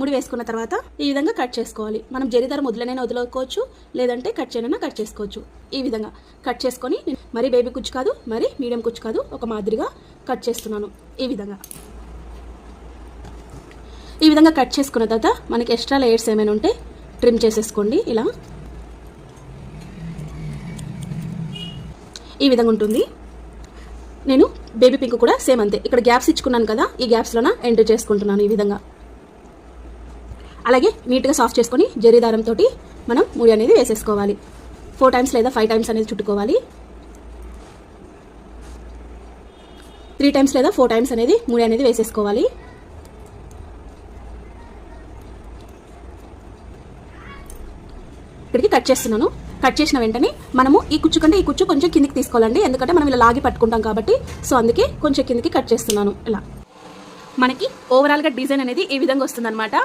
ముడి వేసుకున్న తర్వాత ఈ విధంగా కట్ చేసుకోవాలి. మనం జరీ దారం వదిలేనైనా వదులుకోవచ్చు, లేదంటే కట్ చేయనైనా కట్ చేసుకోవచ్చు. ఈ విధంగా కట్ చేసుకొని మరి బేబీ కుచ్చు కాదు, మరి మీడియం కుచ్చు కాదు, ఒక మాదిరిగా కట్ చేస్తున్నాను. ఈ విధంగా కట్ చేసుకున్న తర్వాత మనకి ఎక్స్ట్రా లేయర్స్ ఏమైనా ఉంటే ట్రిమ్ చేసేసుకోండి. ఇలా ఈ విధంగా ఉంటుంది. నేను బేబీ పింక్ కూడా సేమ్ అంతే. ఇక్కడ గ్యాప్స్ ఇచ్చుకున్నాను కదా, ఈ గ్యాప్స్లోన ఎంటర్ చేసుకుంటున్నాను. ఈ విధంగా అలాగే నీట్గా సాఫ్ట్ చేసుకొని జరీ దారంతో మనం ముడి అనేది వేసేసుకోవాలి. 4 టైమ్స్ లేదా 5 టైమ్స్ అనేది చుట్టుకోవాలి. 3 టైమ్స్ లేదా 4 టైమ్స్ అనేది ముడి అనేది వేసేసుకోవాలి. ఇక్కడికి కట్ చేస్తున్నాను. కట్ చేసిన వెంటనే మనము ఈ కుచ్చు కంటే ఈ కుచ్చు కొంచెం కిందికి తీసుకోవాలండి, ఎందుకంటే మనం ఇలా లాగి పట్టుకుంటాం కాబట్టి. సో అందుకే కొంచెం కిందికి కట్ చేస్తున్నాను. ఇలా మనకి ఓవరాల్గా డిజైన్ అనేది ఈ విధంగా వస్తుందన్నమాట.